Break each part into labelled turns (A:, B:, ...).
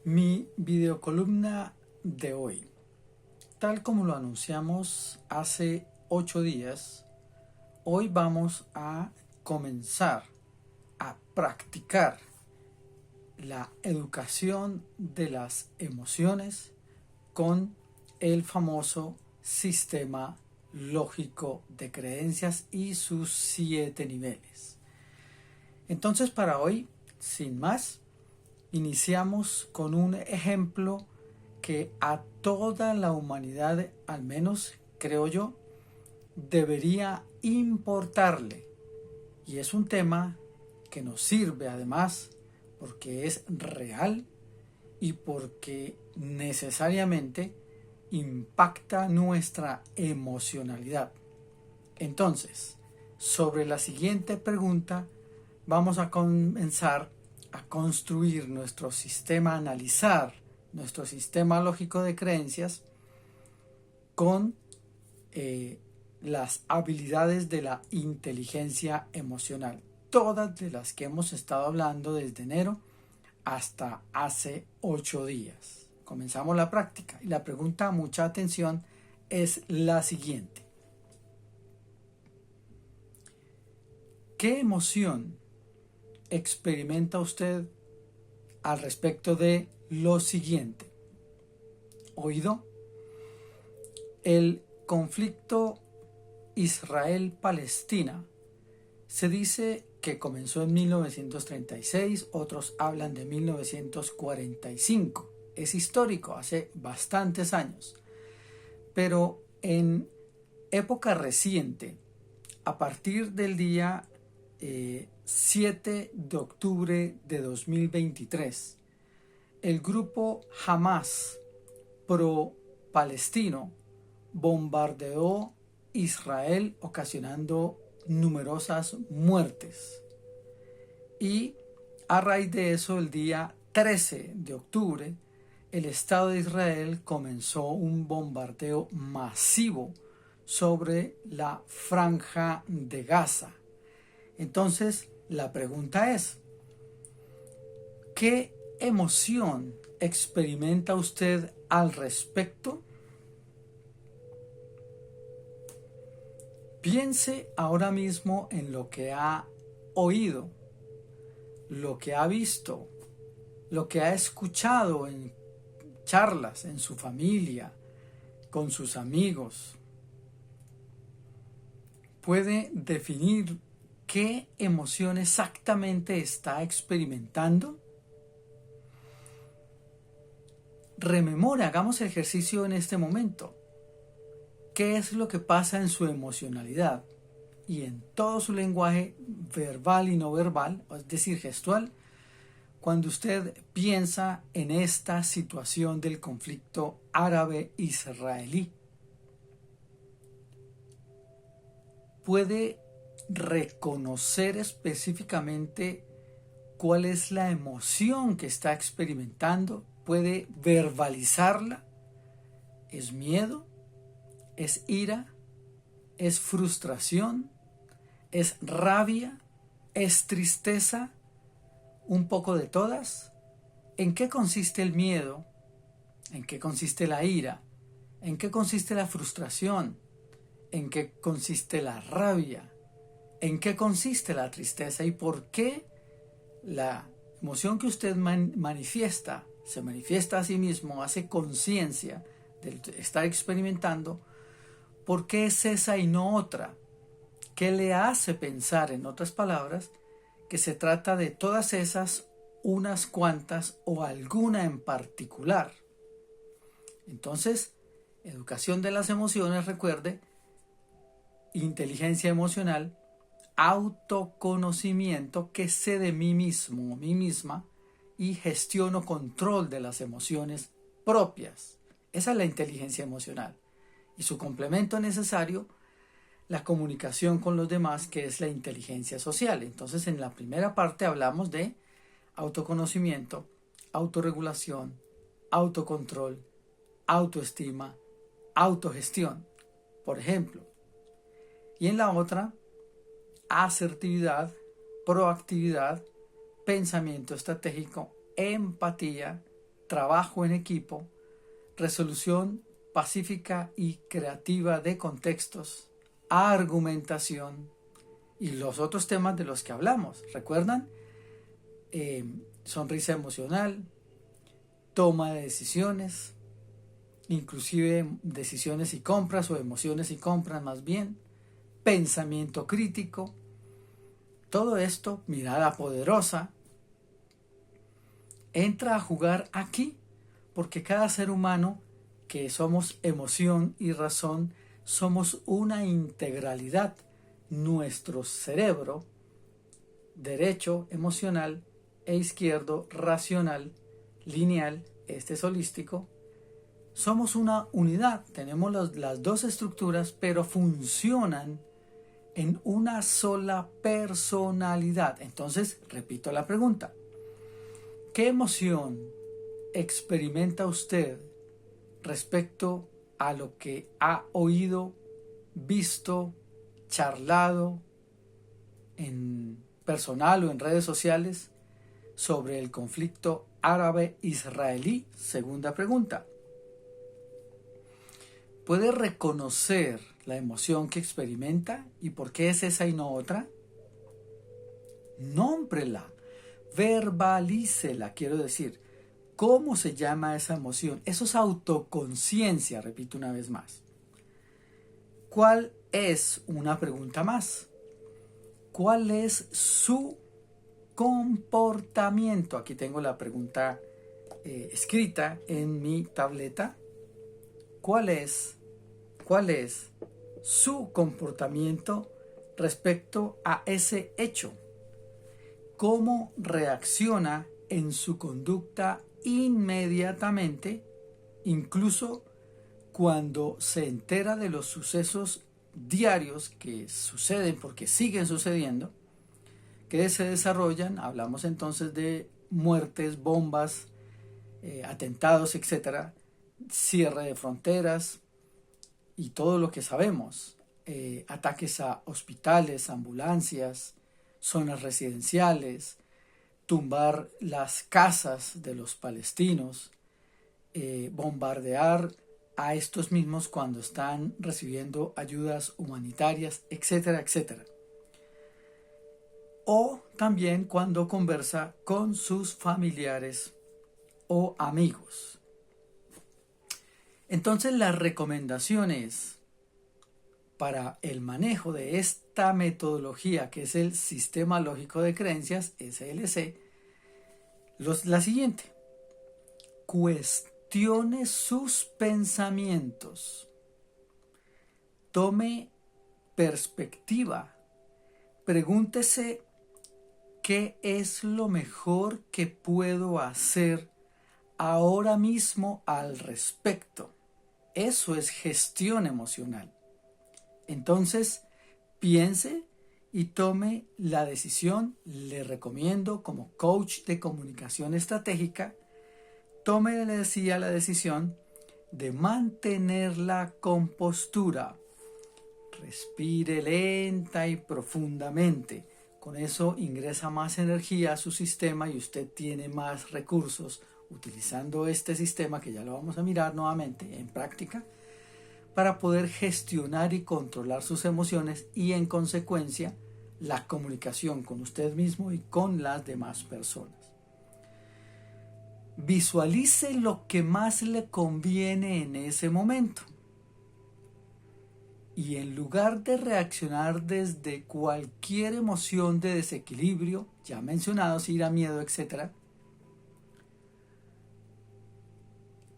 A: Mi videocolumna de hoy, tal como lo anunciamos hace 8 días, hoy vamos a comenzar a practicar la educación de las emociones con el famoso sistema lógico de creencias y sus 7 niveles. Entonces, para hoy, sin más, iniciamos con un ejemplo que a toda la humanidad, al menos creo yo, debería importarle. Y es un tema que nos sirve además porque es real y porque necesariamente impacta nuestra emocionalidad. Entonces, sobre la siguiente pregunta, vamos a comenzar a construir nuestro sistema, a analizar nuestro sistema lógico de creencias con las habilidades de la inteligencia emocional, todas de las que hemos estado hablando desde enero hasta hace 8 días. Comenzamos la práctica y la pregunta, mucha atención, es la siguiente. ¿Qué emoción experimenta usted al respecto de lo siguiente? Oído, el conflicto Israel-Palestina se dice que comenzó en 1936, otros hablan de 1945. Es histórico, hace bastantes años. Pero en época reciente, a partir del día 7 de octubre de 2023, el grupo Hamas pro-palestino bombardeó Israel ocasionando numerosas muertes. Y a raíz de eso, el día 13 de octubre, el Estado de Israel comenzó un bombardeo masivo sobre la franja de Gaza. Entonces, la pregunta es, ¿qué emoción experimenta usted al respecto? Piense ahora mismo en lo que ha oído, lo que ha visto, lo que ha escuchado en charlas, en su familia, con sus amigos. ¿Puede definir qué emoción exactamente está experimentando? Rememore, hagamos el ejercicio en este momento. ¿Qué es lo que pasa en su emocionalidad y en todo su lenguaje verbal y no verbal, es decir, gestual, cuando usted piensa en esta situación del conflicto árabe-israelí? ¿Puede reconocer específicamente cuál es la emoción que está experimentando? ¿Puede verbalizarla? ¿Es miedo? ¿Es ira? ¿Es frustración? ¿Es rabia? ¿Es tristeza? ¿Un poco de todas? ¿En qué consiste el miedo? ¿En qué consiste la ira? ¿En qué consiste la frustración? ¿En qué consiste la rabia? ¿En qué consiste la tristeza? ¿Y por qué la emoción que usted manifiesta, se manifiesta a sí mismo, hace conciencia de estar experimentando? ¿Por qué es esa y no otra? ¿Qué le hace pensar, en otras palabras, que se trata de todas esas, unas cuantas o alguna en particular? Entonces, educación de las emociones, recuerde, inteligencia emocional, autoconocimiento, que sé de mí mismo o mí misma y gestiono control de las emociones propias. Esa es la inteligencia emocional. Y su complemento necesario, la comunicación con los demás, que es la inteligencia social. Entonces, en la primera parte hablamos de autoconocimiento, autorregulación, autocontrol, autoestima, autogestión, por ejemplo. Y en la otra, asertividad, proactividad, pensamiento estratégico, empatía, trabajo en equipo, resolución pacífica y creativa de contextos, argumentación y los otros temas de los que hablamos. ¿Recuerdan? Sonrisa emocional, toma de decisiones, inclusive decisiones y compras o emociones y compras más bien, pensamiento crítico, todo esto, mirada poderosa, entra a jugar aquí porque cada ser humano que somos emoción y razón somos una integralidad. Nuestro cerebro derecho emocional e izquierdo racional, lineal, este es holístico, somos una unidad, tenemos las dos estructuras, pero funcionan en una sola personalidad. Entonces, repito la pregunta, ¿qué emoción experimenta usted respecto a lo que ha oído, visto, charlado en personal o en redes sociales sobre el conflicto árabe-israelí? Segunda pregunta. ¿Puede reconocer la emoción que experimenta y por qué es esa y no otra? Nómbrela, verbalícela, quiero decir. ¿Cómo se llama esa emoción? Eso es autoconciencia, repito una vez más. ¿Cuál es, una pregunta más, cuál es su comportamiento? Aquí tengo la pregunta escrita en mi tableta. ¿Cuál es su comportamiento respecto a ese hecho? ¿Cómo reacciona en su conducta inmediatamente, incluso cuando se entera de los sucesos diarios que suceden porque siguen sucediendo, que se desarrollan? Hablamos entonces de muertes, bombas, atentados, etcétera, cierre de fronteras y todo lo que sabemos, ataques a hospitales, ambulancias, zonas residenciales, tumbar las casas de los palestinos, bombardear a estos mismos cuando están recibiendo ayudas humanitarias, etcétera, etcétera. O también cuando conversa con sus familiares o amigos. Entonces, las recomendaciones para el manejo de esta metodología, que es el Sistema Lógico de Creencias, SLC, la siguiente: cuestione sus pensamientos, tome perspectiva, pregúntese qué es lo mejor que puedo hacer ahora mismo al respecto. Eso es gestión emocional. Entonces, piense y tome la decisión. Le recomiendo, como coach de comunicación estratégica, tome, le decía, la decisión de mantener la compostura. Respire lenta y profundamente. Con eso ingresa más energía a su sistema y usted tiene más recursos utilizando este sistema, que ya lo vamos a mirar nuevamente en práctica, para poder gestionar y controlar sus emociones y, en consecuencia, la comunicación con usted mismo y con las demás personas. Visualice lo que más le conviene en ese momento. Y en lugar de reaccionar desde cualquier emoción de desequilibrio, ya mencionados, ira, miedo, etc.,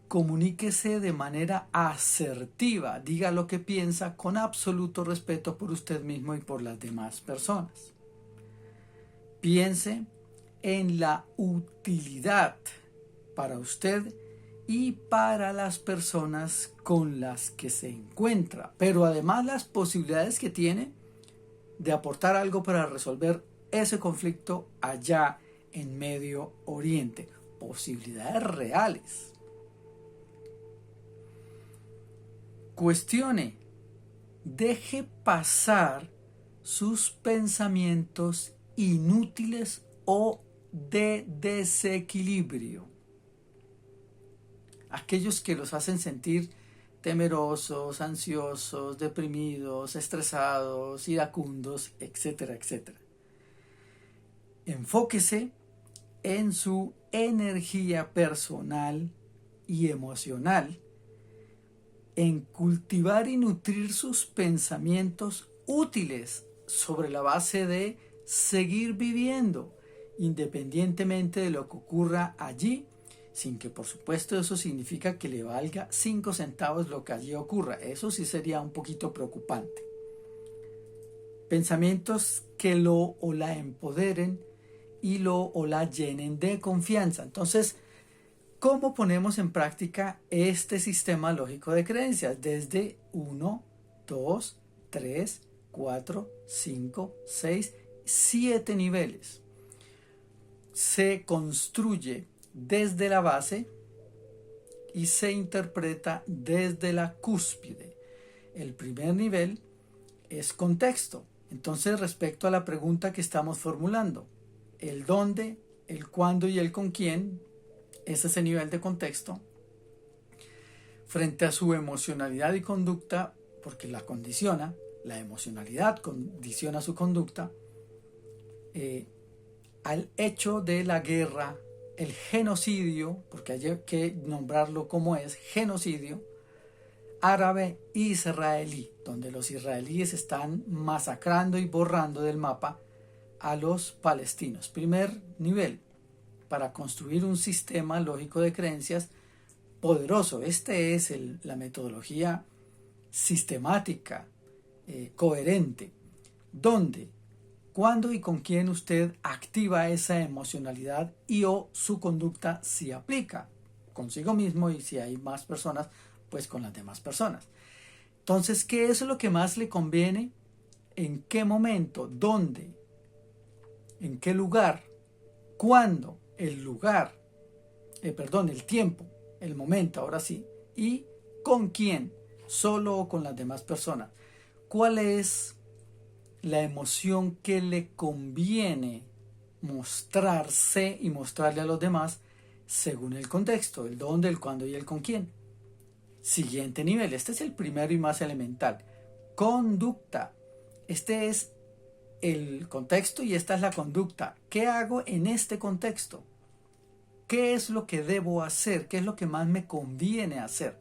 A: comuníquese de manera asertiva, diga lo que piensa con absoluto respeto por usted mismo y por las demás personas. Piense en la utilidad para usted y para las personas con las que se encuentra, pero además las posibilidades que tiene de aportar algo para resolver ese conflicto allá en Medio Oriente. Posibilidades reales. Cuestione, deje pasar sus pensamientos inútiles o de desequilibrio. aquellos que los hacen sentir temerosos, ansiosos, deprimidos, estresados, iracundos, etcétera, etcétera. Enfóquese en su energía personal y emocional, en cultivar y nutrir sus pensamientos útiles sobre la base de seguir viviendo, independientemente de lo que ocurra allí, sin que por supuesto eso significa que le valga 5 centavos lo que allí ocurra. Eso sí sería un poquito preocupante. Pensamientos que lo o la empoderen y lo o la llenen de confianza. Entonces, ¿cómo ponemos en práctica este sistema lógico de creencias? Desde 1, 2, 3, 4, 5, 6, 7 niveles. Se construye desde la base y se interpreta desde la cúspide. El primer nivel es contexto. Entonces, respecto a la pregunta que estamos formulando, el dónde, el cuándo y el con quién, es ese nivel de contexto, frente a su emocionalidad y conducta, porque la condiciona, la emocionalidad condiciona su conducta, al hecho de la guerra, el genocidio, porque hay que nombrarlo como es, genocidio árabe-israelí, donde los israelíes están masacrando y borrando del mapa a los palestinos. Primer nivel, para construir un sistema lógico de creencias poderoso. Este es la metodología sistemática, coherente, donde, cuándo y con quién usted activa esa emocionalidad y o su conducta si aplica consigo mismo, y si hay más personas, pues con las demás personas. Entonces, ¿qué es lo que más le conviene? ¿En qué momento? ¿Dónde? ¿En qué lugar? ¿Cuándo? El lugar, el tiempo, el momento, ahora sí, y con quién, solo o con las demás personas. ¿Cuál es la emoción que le conviene mostrarse y mostrarle a los demás según el contexto, el dónde, el cuándo y el con quién? Siguiente nivel, este es el primero y más elemental. Conducta, este es el contexto y esta es la conducta. ¿Qué hago en este contexto? ¿Qué es lo que debo hacer? ¿Qué es lo que más me conviene hacer?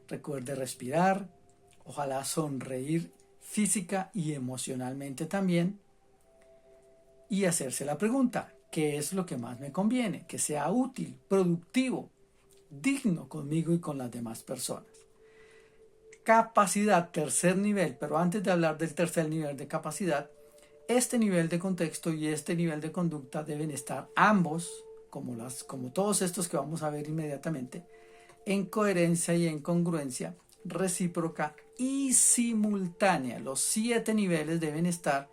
A: Recuerde respirar, ojalá sonreír física y emocionalmente también, y hacerse la pregunta, ¿qué es lo que más me conviene? Que sea útil, productivo, digno conmigo y con las demás personas. Capacidad, tercer nivel, pero antes de hablar del tercer nivel de capacidad, este nivel de contexto y este nivel de conducta deben estar ambos, como todos estos que vamos a ver inmediatamente, en coherencia y en congruencia recíproca y simultánea. Los 7 niveles deben estar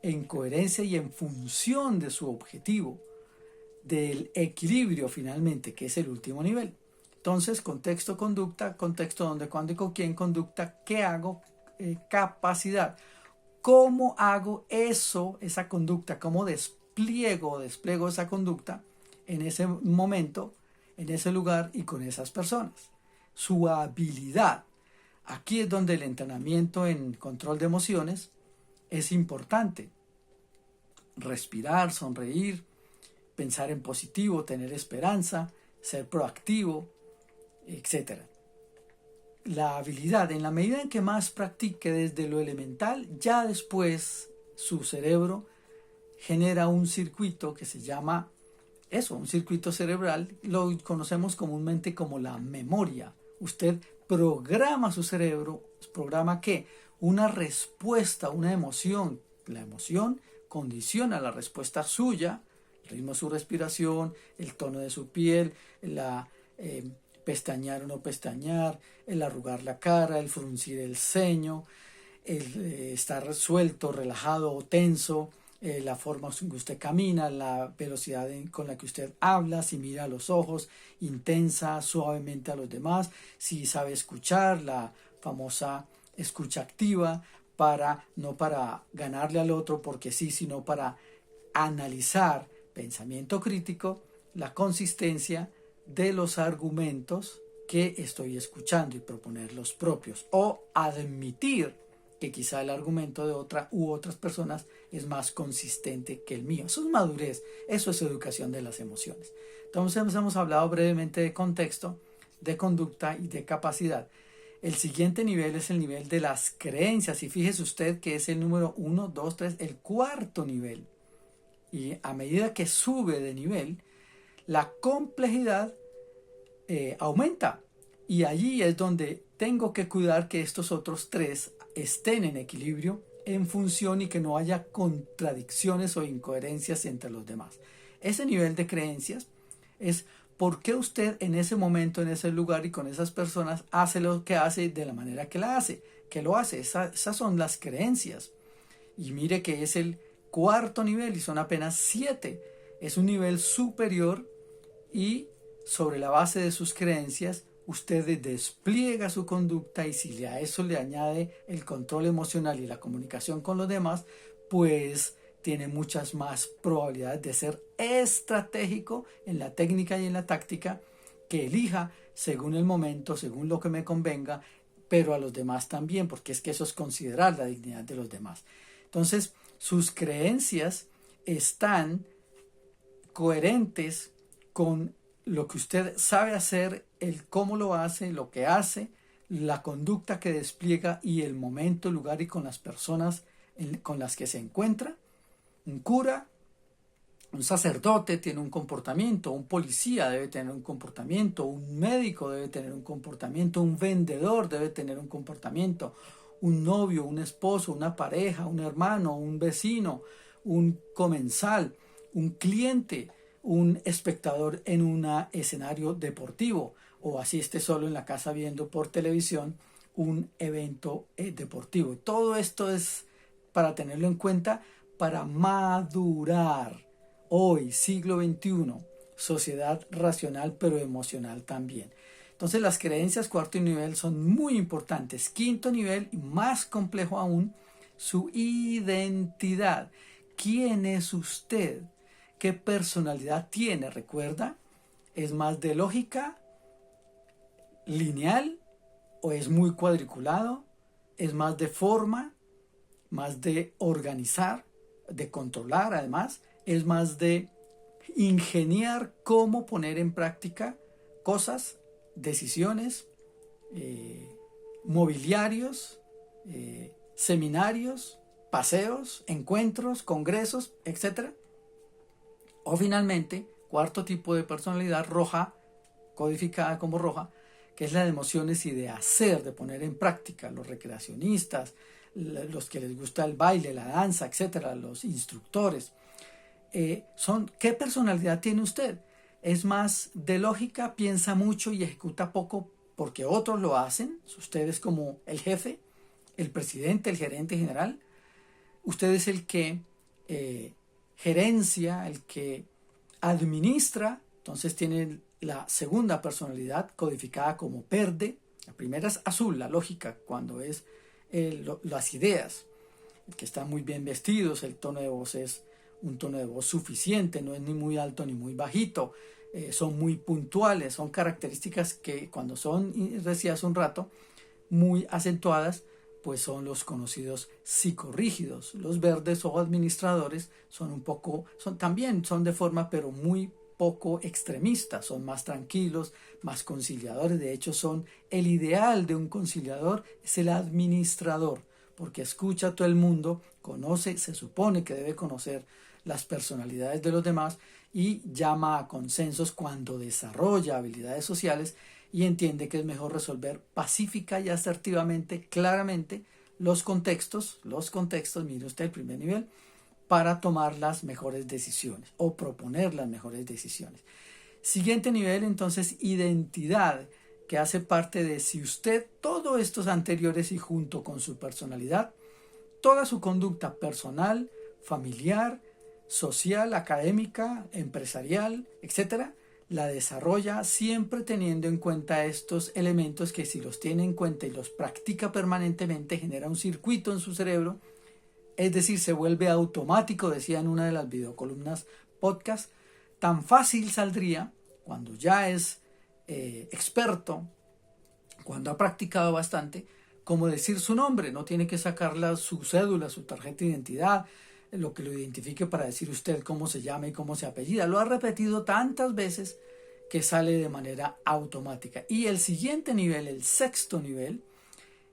A: en coherencia y en función de su objetivo, del equilibrio finalmente, que es el último nivel. Entonces, contexto, conducta, contexto, dónde, cuándo y con quién, conducta, qué hago, capacidad. ¿Cómo hago esa conducta? ¿Cómo despliego esa conducta en ese momento, en ese lugar y con esas personas? Su habilidad. Aquí es donde el entrenamiento en control de emociones es importante. Respirar, sonreír, pensar en positivo, tener esperanza, ser proactivo, etc. La habilidad, en la medida en que más practique desde lo elemental, ya después su cerebro genera un circuito que se llama un circuito cerebral, lo conocemos comúnmente como la memoria. Usted programa su cerebro, programa ¿qué? Una respuesta, una emoción. La emoción condiciona la respuesta suya, el ritmo de su respiración, el tono de su piel, pestañear o no pestañear, el arrugar la cara, el fruncir el ceño, el estar suelto, relajado o tenso, la forma en que usted camina, la velocidad con la que usted habla, si mira a los ojos, intensa, suavemente a los demás, si sabe escuchar, la famosa escucha activa, no para ganarle al otro porque sí, sino para analizar, pensamiento crítico, la consistencia de los argumentos que estoy escuchando y proponer los propios, o admitir que quizá el argumento de otra u otras personas es más consistente que el mío. Eso es madurez, eso es educación de las emociones. Entonces hemos hablado brevemente de contexto, de conducta y de capacidad. El siguiente nivel es el nivel de las creencias, y fíjese usted que es el número 1, 2, 3, el cuarto nivel. Y a medida que sube de nivel, la complejidad aumenta, y allí es donde tengo que cuidar que estos otros tres estén en equilibrio, en función, y que no haya contradicciones o incoherencias entre los demás. Ese nivel de creencias es por qué usted en ese momento, en ese lugar y con esas personas hace lo que hace de la manera que la hace, que lo hace. Esas son las creencias. Y mire que es el cuarto nivel y son apenas 7. Es un nivel superior, y sobre la base de sus creencias usted despliega su conducta, y si a eso le añade el control emocional y la comunicación con los demás, pues tiene muchas más probabilidades de ser estratégico en la técnica y en la táctica que elija según el momento, según lo que me convenga, pero a los demás también, porque es que eso es considerar la dignidad de los demás. Entonces, sus creencias están coherentes con lo que usted sabe hacer, el cómo lo hace, lo que hace, la conducta que despliega y el momento, lugar y con las personas con las que se encuentra. Un cura, un sacerdote tiene un comportamiento, un policía debe tener un comportamiento, un médico debe tener un comportamiento, un vendedor debe tener un comportamiento, un novio, un esposo, una pareja, un hermano, un vecino, un comensal, un cliente, un espectador en un escenario deportivo, o así esté solo en la casa viendo por televisión un evento deportivo. Todo esto es para tenerlo en cuenta, para madurar. Hoy, siglo XXI, sociedad racional pero emocional también. Entonces las creencias cuarto nivel son muy importantes. Quinto nivel, y más complejo aún, su identidad. ¿Quién es usted? ¿Qué personalidad tiene? ¿Recuerda? ¿Es más de lógica, lineal, o es muy cuadriculado? ¿Es más de forma, más de organizar, de controlar además? ¿Es más de ingeniar cómo poner en práctica cosas, decisiones, mobiliarios, seminarios, paseos, encuentros, congresos, etcétera? O finalmente, cuarto tipo de personalidad, roja, codificada como roja, que es la de emociones y de hacer, de poner en práctica. Los recreacionistas, los que les gusta el baile, la danza, etcétera, los instructores. ¿Qué personalidad tiene usted? ¿Es más de lógica, piensa mucho y ejecuta poco porque otros lo hacen? ¿Usted es como el jefe, el presidente, el gerente general? ¿Usted es el que gerencia, el que administra? Entonces tiene la segunda personalidad codificada como verde. La primera es azul, la lógica, cuando es las ideas, el que están muy bien vestidos, el tono de voz es un tono de voz suficiente, no es ni muy alto ni muy bajito, son muy puntuales, son características que cuando son, decía hace un rato, muy acentuadas, pues son los conocidos psicorrígidos. Los verdes o administradores también son de forma, pero muy poco extremistas, son más tranquilos, más conciliadores. De hecho, son el ideal de un conciliador, es el administrador, porque escucha a todo el mundo, conoce, se supone que debe conocer las personalidades de los demás y llama a consensos cuando desarrolla habilidades sociales y entiende que es mejor resolver pacífica y asertivamente, claramente, los contextos, mire usted el primer nivel, para tomar las mejores decisiones o proponer las mejores decisiones. Siguiente nivel, entonces, identidad, que hace parte de si usted, todos estos anteriores y junto con su personalidad, toda su conducta personal, familiar, social, académica, empresarial, etcétera, la desarrolla siempre teniendo en cuenta estos elementos que si los tiene en cuenta y los practica permanentemente genera un circuito en su cerebro, es decir, se vuelve automático, decía en una de las videocolumnas podcast. Tan fácil saldría cuando ya es experto, cuando ha practicado bastante, como decir su nombre, no tiene que sacar su cédula, su tarjeta de identidad, lo que lo identifique para decir usted cómo se llama y cómo se apellida. Lo ha repetido tantas veces que sale de manera automática. Y el siguiente nivel, el sexto nivel,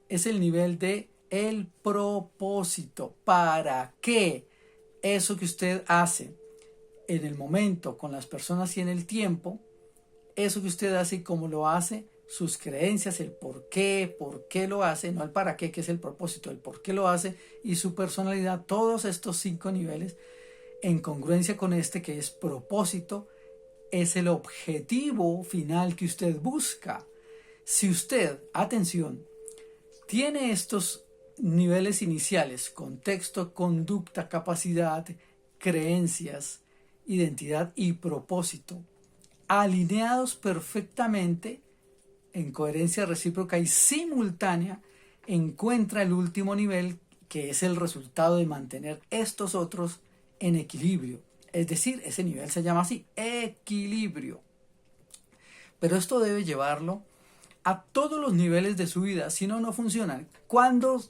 A: es el nivel de el propósito. ¿Para qué eso que usted hace en el momento, con las personas y en el tiempo, eso que usted hace y cómo lo hace, sus creencias, el por qué lo hace, no el para qué, que es el propósito, el por qué lo hace, y su personalidad, todos estos 5 niveles, en congruencia con este que es propósito, es el objetivo final que usted busca. Si usted, atención, tiene estos niveles iniciales, contexto, conducta, capacidad, creencias, identidad y propósito, alineados perfectamente, en coherencia recíproca y simultánea, encuentra el último nivel, que es el resultado de mantener estos otros en equilibrio. Es decir, ese nivel se llama así, equilibrio. Pero esto debe llevarlo a todos los niveles de su vida, si no, no funcionan. ¿Cuándo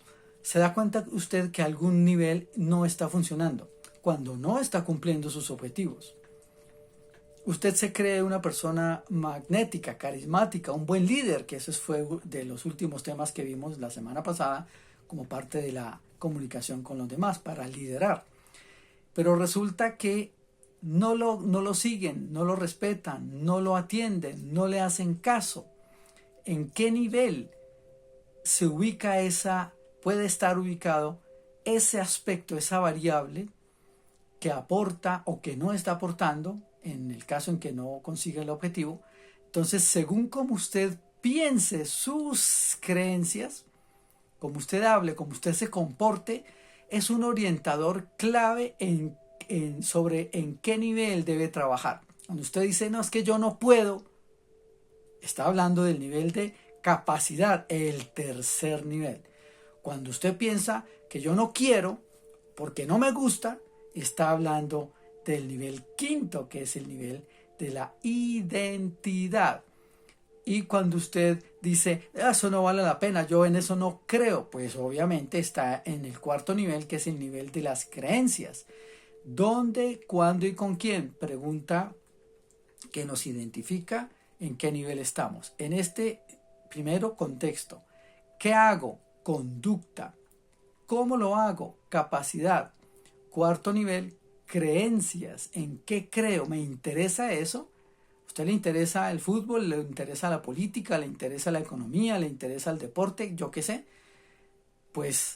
A: se da cuenta usted que algún nivel no está funcionando? Cuando no está cumpliendo sus objetivos. Usted se cree una persona magnética, carismática, un buen líder, que eso fue de los últimos temas que vimos la semana pasada como parte de la comunicación con los demás, para liderar. Pero resulta que no lo siguen, no lo respetan, no lo atienden, no le hacen caso. ¿En qué nivel se ubica puede estar ubicado ese aspecto, esa variable que aporta o que no está aportando, en el caso en que no consiga el objetivo? Entonces, según como usted piense sus creencias, como usted hable, como usted se comporte, es un orientador clave sobre en qué nivel debe trabajar. Cuando usted dice, no, es que yo no puedo, está hablando del nivel de capacidad, el tercer nivel. Cuando usted piensa que yo no quiero, porque no me gusta, está hablando del nivel quinto, que es el nivel de la identidad. Y cuando usted dice, eso no vale la pena, yo en eso no creo, pues obviamente está en el cuarto nivel, que es el nivel de las creencias. ¿Dónde, cuándo y con quién? Pregunta que nos identifica en qué nivel estamos. En este primero contexto, ¿qué hago? Conducta. ¿Cómo lo hago? Capacidad. Cuarto nivel, creencias. ¿En qué creo? ¿Me interesa eso? ¿A usted le interesa el fútbol? ¿Le interesa la política? ¿Le interesa la economía? ¿Le interesa el deporte? Yo qué sé. Pues